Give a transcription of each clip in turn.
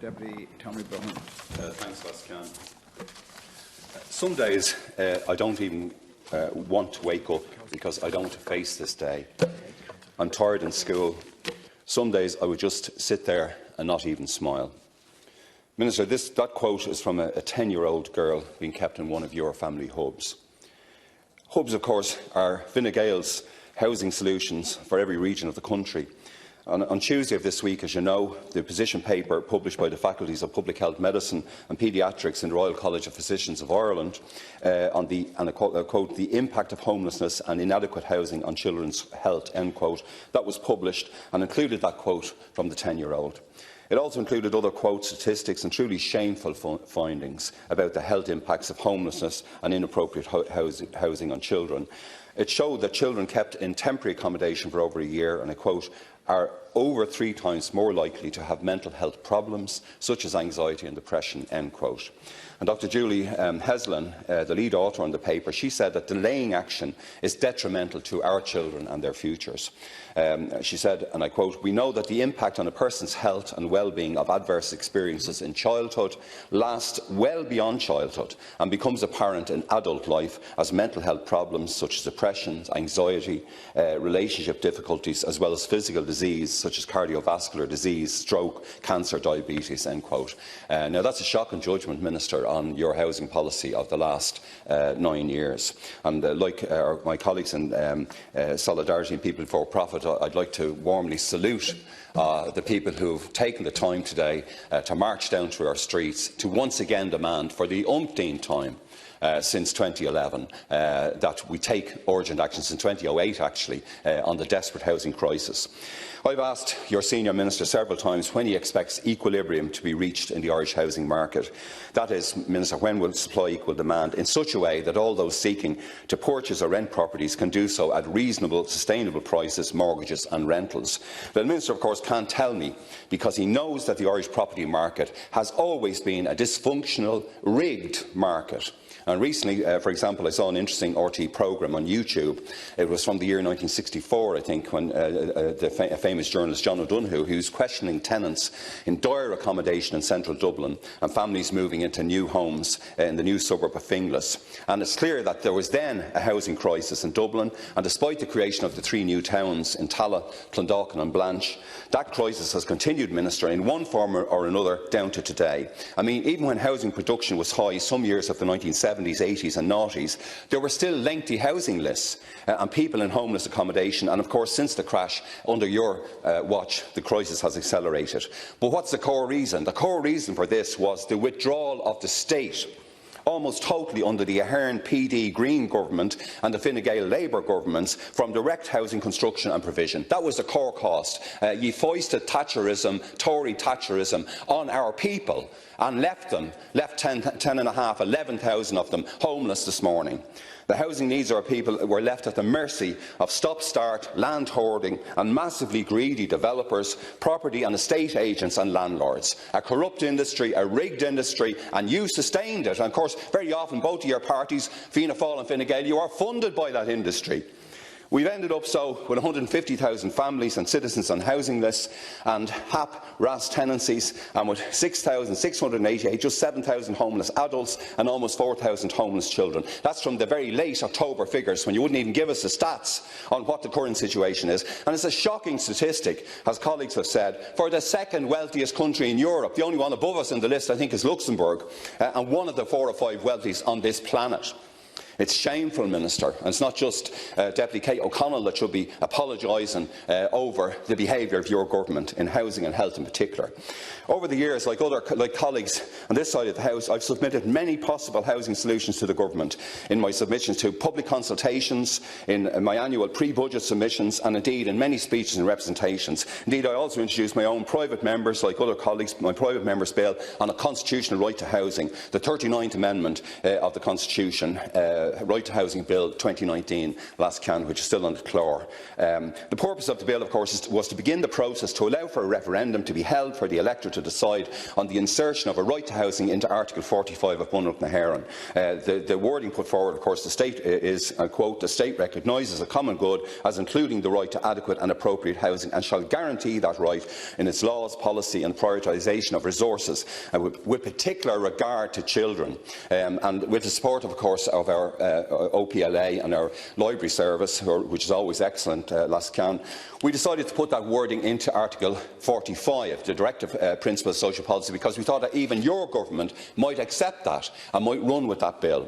Deputy Tommy Broughan. Thanks, Vascan. Some days I don't even want to wake up because I don't want to face this day. I'm tired in school. Some days I would just sit there and not even smile. Minister, that quote is from a 10-year-old girl being kept in one of your family hubs. Hubs, of course, are Fine Gael's housing solutions for every region of the country. On Tuesday of this week, as you know, the position paper published by the faculties of Public Health Medicine and Paediatrics in the Royal College of Physicians of Ireland on the, and I quote, the impact of homelessness and inadequate housing on children's health, end quote, that was published and included that quote from the 10-year-old. It also included other quote statistics and truly shameful findings about the health impacts of homelessness and inappropriate housing on children. It showed that children kept in temporary accommodation for over a year, and I quote, are over 3 times more likely to have mental health problems, such as anxiety and depression, end quote. And Dr. Julie Heslin, the lead author on the paper, she said that delaying action is detrimental to our children and their futures. She said, and I quote, "We know that the impact on a person's health and well-being of adverse experiences in childhood lasts well beyond childhood and becomes apparent in adult life as mental health problems such as depression, anxiety, relationship difficulties, as well as physical disease such as cardiovascular disease, stroke, cancer, diabetes," end quote. Now, that's a shocking judgment, Minister, on your housing policy of the last 9 years. And like my colleagues in Solidarity and People Before Profit, I'd like to warmly salute the people who have taken the time today to march down through our streets to once again demand, for the umpteenth time since 2011, that we take urgent action, since 2008 actually, on the desperate housing crisis. I've asked your senior minister several times when he expects equilibrium to be reached in the Irish housing market. That is, Minister, when will supply equal demand in such a way that all those seeking to purchase or rent properties can do so at reasonable, sustainable prices, mortgages and rentals? The Minister, of course, can't tell me because he knows that the Irish property market has always been a dysfunctional, rigged market. And recently, for example, I saw an interesting RT programme on YouTube. It was from the year 1964, I think, when the famous journalist John O'Donoghue, who was questioning tenants in dire accommodation in central Dublin and families moving into new homes in the new suburb of Finglas. And it's clear that there was then a housing crisis in Dublin, and despite the creation of the 3 new towns in Tallaght, Clondalkin and Blanche, that crisis has continued, Minister, in one form or another down to today. I mean, even when housing production was high some years of the 1970s, 80s and 90s, there were still lengthy housing lists and people in homeless accommodation, and of course since the crash under your watch the crisis has accelerated. But what's the core reason? The core reason for this was the withdrawal of the state almost totally under the Éireann PD Green government and the Fine Gael Labour governments from direct housing construction and provision. That was the core cost. You foisted Thatcherism, Tory Thatcherism on our people and left 10,500, 11,000 of them homeless this morning. The housing needs of our people were left at the mercy of stop-start, land hoarding and massively greedy developers, property and estate agents and landlords. A corrupt industry, a rigged industry, and you sustained it. And of course, very often both of your parties, Fianna Fáil and Fine Gael, you are funded by that industry. We've ended up so with 150,000 families and citizens on housing lists and HAP, RAS tenancies, and with 6,688, just 7,000 homeless adults and almost 4,000 homeless children. That's from the very late October figures, when you wouldn't even give us the stats on what the current situation is. And it's a shocking statistic, as colleagues have said, for the second wealthiest country in Europe. The only one above us in the list, I think, is Luxembourg, and one of the 4 or 5 wealthiest on this planet. It's shameful, Minister, and it's not just Deputy Kate O'Connell that should be apologising over the behaviour of your government in housing and health in particular. Over the years, like colleagues on this side of the House, I've submitted many possible housing solutions to the government in my submissions to public consultations, in my annual pre-budget submissions, and indeed in many speeches and representations. Indeed, I also introduced my own private members, like other colleagues, my private members' bill on a constitutional right to housing, the 39th Amendment of the Constitution, Right to Housing Bill 2019 last can, which is still on the floor. The purpose of the bill, of course, was to begin the process to allow for a referendum to be held for the electorate to decide on the insertion of a right to housing into Article 45 of Broughan na hÉireann. The wording put forward, of course, the state is, I quote, "The state recognises a common good as including the right to adequate and appropriate housing and shall guarantee that right in its laws, policy and prioritisation of resources, with particular regard to children." And with the support, of course, of our OPLA and our library service, which is always excellent, Lascan, we decided to put that wording into Article 45, the Directive Principle of Social Policy, because we thought that even your government might accept that and might run with that bill.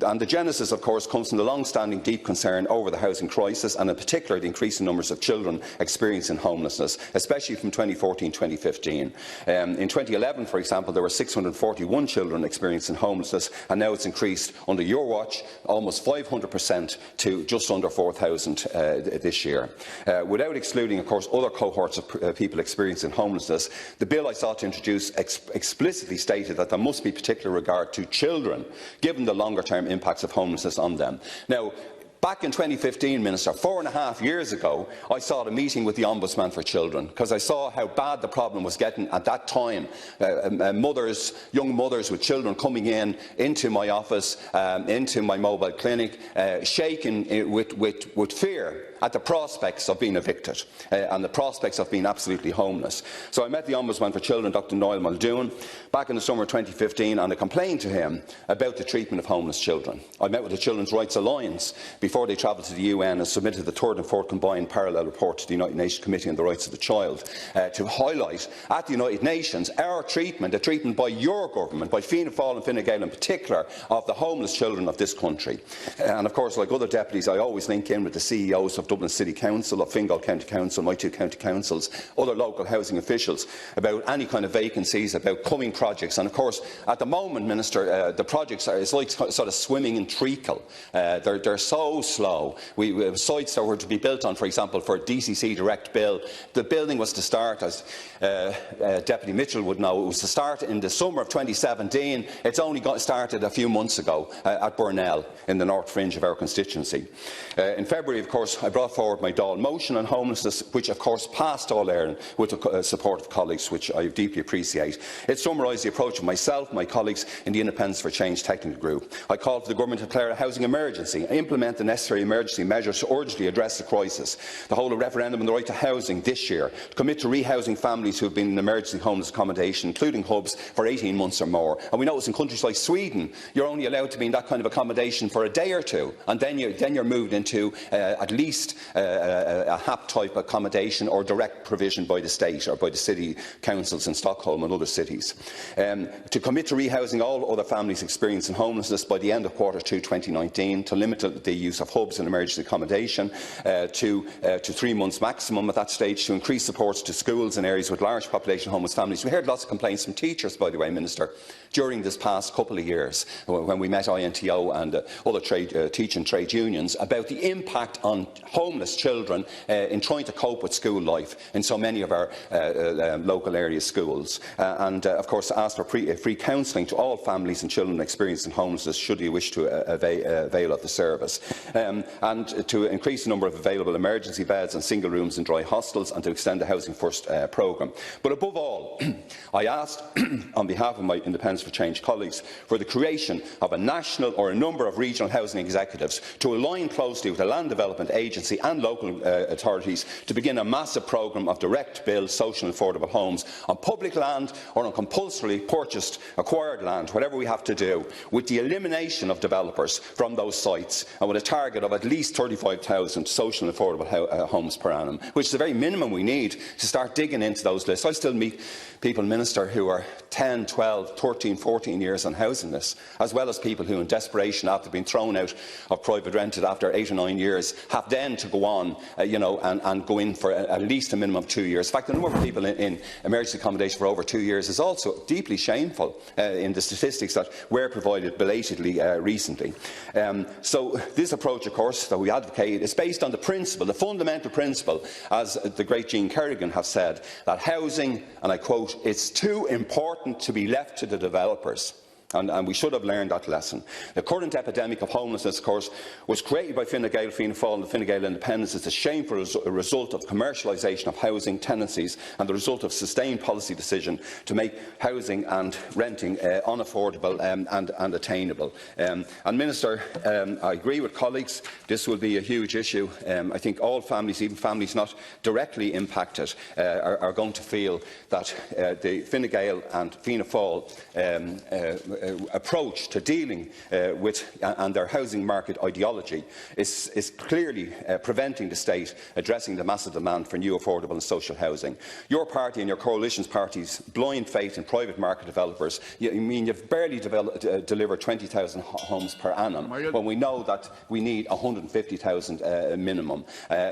And the genesis, of course, comes from the long-standing deep concern over the housing crisis, and in particular the increasing numbers of children experiencing homelessness, especially from 2014-2015. In 2011, for example, there were 641 children experiencing homelessness, and now it's increased under your watch almost 500% to just under 4,000 this year. Without excluding, of course, other cohorts of people experiencing homelessness, the bill I sought to introduce explicitly stated that there must be particular regard to children, given the longer-term impacts of homelessness on them. Now, back in 2015, Minister, 4.5 years ago, I sought a meeting with the Ombudsman for Children because I saw how bad the problem was getting at that time. Young mothers with children coming into my office, into my mobile clinic, shaken with fear at the prospects of being evicted and the prospects of being absolutely homeless. So I met the Ombudsman for Children, Dr Dáil, back in the summer of 2015, and I complained to him about the treatment of homeless children. I met with the Children's Rights Alliance before they travelled to the UN and submitted the third and fourth combined parallel report to the United Nations Committee on the Rights of the Child to highlight at the United Nations our treatment, the treatment by your government, by Fianna Fáil and Fine Gael in particular, of the homeless children of this country. And of course, like other deputies, I always link in with the CEOs of Dublin City Council, of Fingal County Council, my two county councils, other local housing officials, about any kind of vacancies, about coming projects. And of course, at the moment, Minister, the projects are like sort of swimming in treacle. They're so slow. We have sites that were to be built on, for example, for DCC Direct Bill. The building was to start, as Deputy Mitchell would know, it was to start in the summer of 2017. It's only got started a few months ago at Burnell, in the north fringe of our constituency. In February, of course, I brought forward my Dáil motion on homelessness, which of course passed all Éireann with the support of colleagues, which I deeply appreciate. It summarised the approach of myself, my colleagues in the Independence for Change Technical Group. I called for the government to declare a housing emergency, implement the necessary emergency measures to urgently address the crisis, to hold a referendum on the right to housing this year, to commit to rehousing families who have been in emergency homeless accommodation, including hubs, for 18 months or more. And we notice in countries like Sweden, you're only allowed to be in that kind of accommodation for a day or two, and then you're moved into at least a HAP-type accommodation or direct provision by the state or by the city councils in Stockholm and other cities. To commit to rehousing all other families experiencing homelessness by the end of Q2 2019, to limit the use of hubs and emergency accommodation to 3 months maximum at that stage, to increase supports to schools in areas with large population of homeless families. We heard lots of complaints from teachers, by the way, Minister, during this past couple of years when we met INTO and other teaching trade unions about the impact on homeless children in trying to cope with school life in so many of our local area schools. And of course asked for free counselling to all families and children experiencing homelessness should you wish to avail of the service. And to increase the number of available emergency beds and single rooms in dry hostels, and to extend the Housing First programme. But above all, I asked, on behalf of my Independence for Change colleagues, for the creation of a national or a number of regional housing executives to align closely with the Land Development Agency and local authorities to begin a massive programme of direct build social and affordable homes on public land or on compulsorily purchased, acquired land, whatever we have to do, with the elimination of developers from those sites, and with a target of at least 35,000 social and affordable homes per annum, which is the very minimum we need to start digging into those lists. I still meet people, Minister, who are 10, 12, 13, 14 years on housing lists, as well as people who, in desperation, after being thrown out of private rented after 8 or 9 years, have then to go on, and go in for at least a minimum of 2 years. In fact, the number of people in emergency accommodation for over 2 years is also deeply shameful in the statistics that were provided belatedly recently. So this approach, of course, that we advocate is based on the principle, the fundamental principle, as the great Jean Kerrigan has said, that housing, and I quote, "it's too important to be left to the developers." and we should have learned that lesson. The current epidemic of homelessness, of course, was created by Fine Gael, Fianna Fáil and the Fine Gael independence. It's a shameful result of commercialisation of housing tenancies and the result of sustained policy decision to make housing and renting unaffordable and attainable. And Minister, I agree with colleagues, this will be a huge issue. I think all families, even families not directly impacted, are going to feel that the Fine Gael and Fianna Fáil approach to dealing with and their housing market ideology is clearly preventing the state addressing the massive demand for new affordable and social housing. Your party and your coalition's party's blind faith in private market developers, you've barely delivered 20,000 homes per annum when we know that we need 150,000 minimum.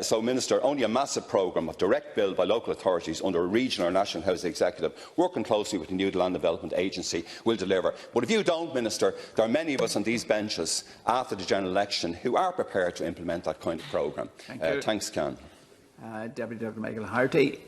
So, Minister, only a massive programme of direct build by local authorities under a regional or national housing executive, working closely with the new Land Development Agency, will deliver. But if you don't, Minister, there are many of us on these benches after the general election who are prepared to implement that kind of programme. Thanks, Can. Deputy Dr. Michael Harty.